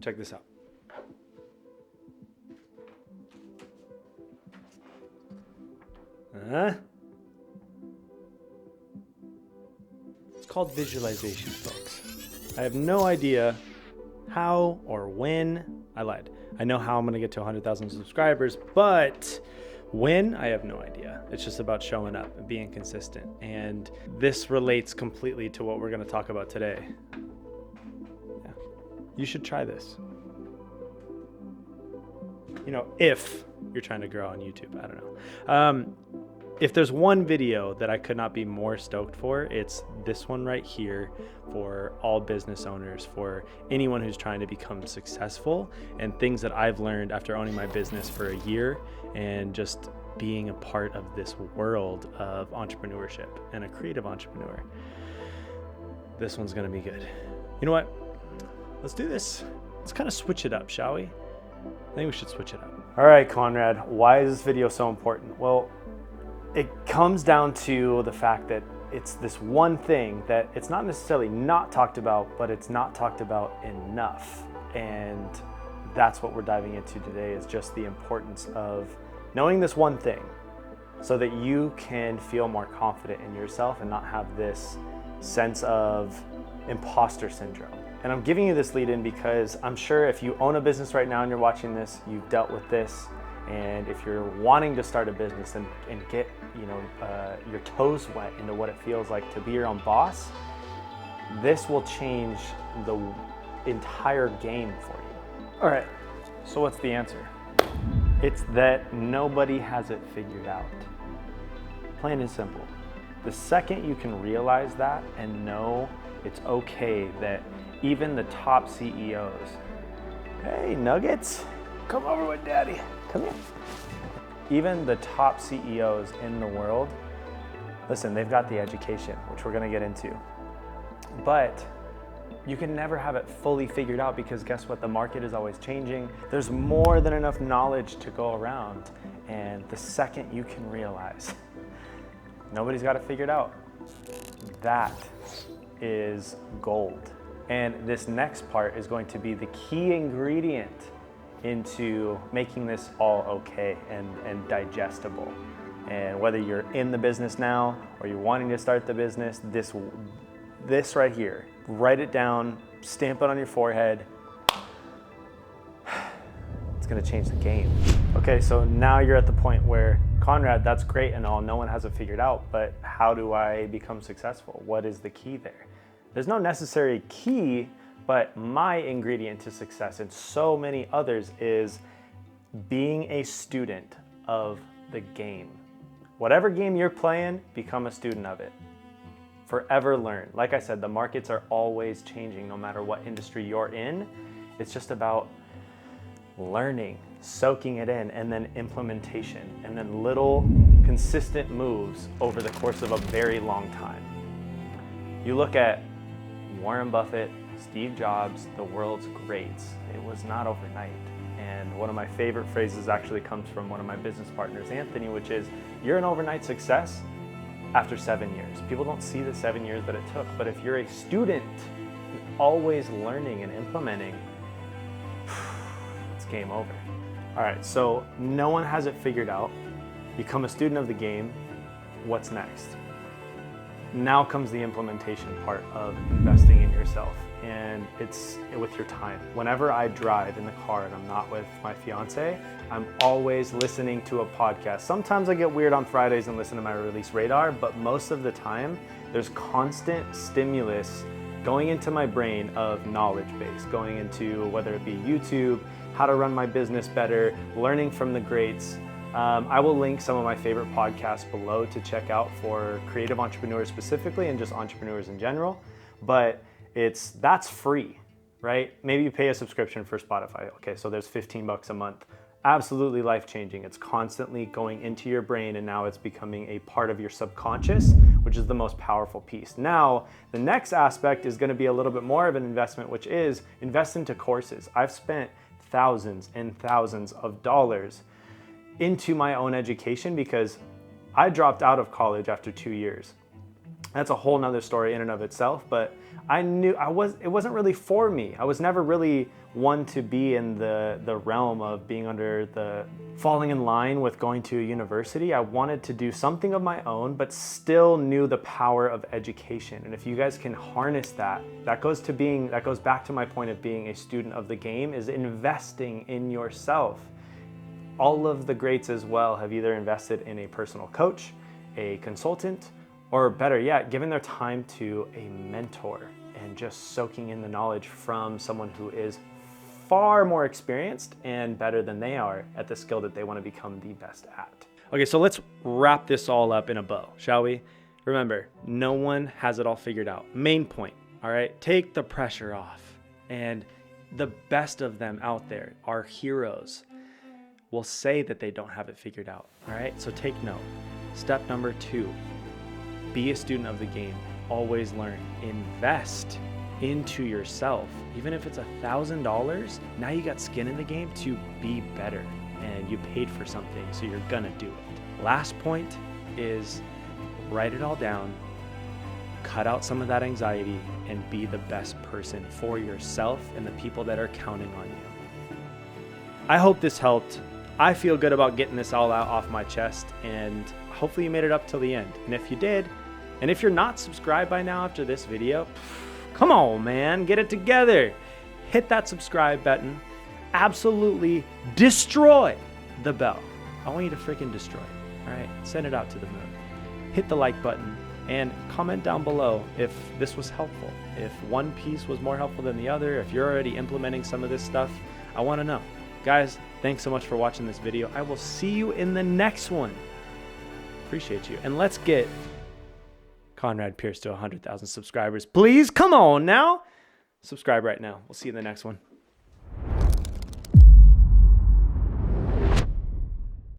Check this out. It's called visualization, folks. I have no idea how or when. I lied. I know how I'm going to get to 100,000 subscribers, but when, I have no idea. It's just about showing up and being consistent. And this relates completely to what we're going to talk about today. Yeah. You should try this. You know, if you're trying to grow on YouTube, I don't know. If there's one video that I could not be more stoked for, it's this one right here for all business owners, for anyone who's trying to become successful, and things that I've learned after owning my business for a year and just being a part of this world of entrepreneurship and a creative entrepreneur. This one's gonna be good. You know what? Let's do this. Let's kind of switch it up, shall we? I think we should switch it up. All right, Conrad, why is this video so important? Well, it comes down to the fact that it's this one thing that it's not necessarily not talked about, but it's not talked about enough. And that's what we're diving into today, is just the importance of knowing this one thing so that you can feel more confident in yourself and not have this sense of imposter syndrome. And I'm giving you this lead in because I'm sure if you own a business right now and you're watching this, you've dealt with this. And if you're wanting to start a business and get your toes wet into what it feels like to be your own boss, this will change the entire game for you. All right, so what's the answer? It's that nobody has it figured out. Plain and simple. The second you can realize that and know it's okay that even the top CEOs, hey Nuggets, come over with daddy. Come here. Even the top CEOs in the world, listen, they've got the education, which we're gonna get into. But you can never have it fully figured out because guess what? The market is always changing. There's more than enough knowledge to go around. And the second you can realize nobody's got it figured out, that is gold. And this next part is going to be the key ingredient into making this all okay and digestible. And whether you're in the business now or you're wanting to start the business, this right here, write it down, stamp it on your forehead. It's gonna change the game. Okay, so now you're at the point where, Conrad, that's great and all, no one has it figured out, but how do I become successful? What is the key there? There's no necessary key, but my ingredient to success and so many others is being a student of the game. Whatever game you're playing, become a student of it. Forever learn. Like I said, the markets are always changing no matter what industry you're in. It's just about learning, soaking it in, and then implementation, and then little consistent moves over the course of a very long time. You look at Warren Buffett, Steve Jobs, the world's greats. It was not overnight. And one of my favorite phrases actually comes from one of my business partners, Anthony, which is, you're an overnight success after 7 years. People don't see the 7 years that it took, but if you're a student, always learning and implementing, it's game over. All right, so no one has it figured out. Become a student of the game. What's next? Now comes the implementation part of investing in yourself, and it's with your time. Whenever I drive in the car and I'm not with my fiance, I'm always listening to a podcast. Sometimes I get weird on Fridays and listen to my release radar, but most of the time there's constant stimulus going into my brain of knowledge base, going into whether it be YouTube, how to run my business better, learning from the greats. I will link some of my favorite podcasts below to check out for creative entrepreneurs specifically and just entrepreneurs in general. But that's free, right? Maybe you pay a subscription for Spotify. Okay, so there's $15 a month. Absolutely life-changing. It's constantly going into your brain and now it's becoming a part of your subconscious, which is the most powerful piece. Now, the next aspect is gonna be a little bit more of an investment, which is invest into courses. I've spent thousands and thousands of dollars into my own education because I dropped out of college after 2 years. That's a whole nother story in and of itself, but I knew it wasn't really for me. I was never really one to be in the realm of being under the falling in line with going to a university. I wanted to do something of my own, but still knew the power of education. And if you guys can harness that goes back to my point of being a student of the game, is investing in yourself. All of the greats as well have either invested in a personal coach, a consultant, or better yet, giving their time to a mentor and just soaking in the knowledge from someone who is far more experienced and better than they are at the skill that they want to become the best at. Okay, so let's wrap this all up in a bow, shall we? Remember, no one has it all figured out. Main point, all right? Take the pressure off. And the best of them out there, our heroes, will say that they don't have it figured out, all right? So take note. Step number 2. Be a student of the game. Always learn. Invest into yourself. Even if it's $1,000, now you got skin in the game to be better, and you paid for something, so you're gonna do it. Last point is write it all down, cut out some of that anxiety, and be the best person for yourself and the people that are counting on you. I hope this helped. I feel good about getting this all out off my chest, and hopefully you made it up till the end. And if you did, and if you're not subscribed by now after this video, come on, man, get it together. Hit that subscribe button. Absolutely destroy the bell. I want you to freaking destroy it, all right? Send it out to the moon. Hit the like button and comment down below if this was helpful. If one piece was more helpful than the other, if you're already implementing some of this stuff, I want to know. Guys, thanks so much for watching this video. I will see you in the next one. Appreciate you. And let's get Conrad Pierce to 100,000 subscribers. Please, come on now. Subscribe right now. We'll see you in the next one.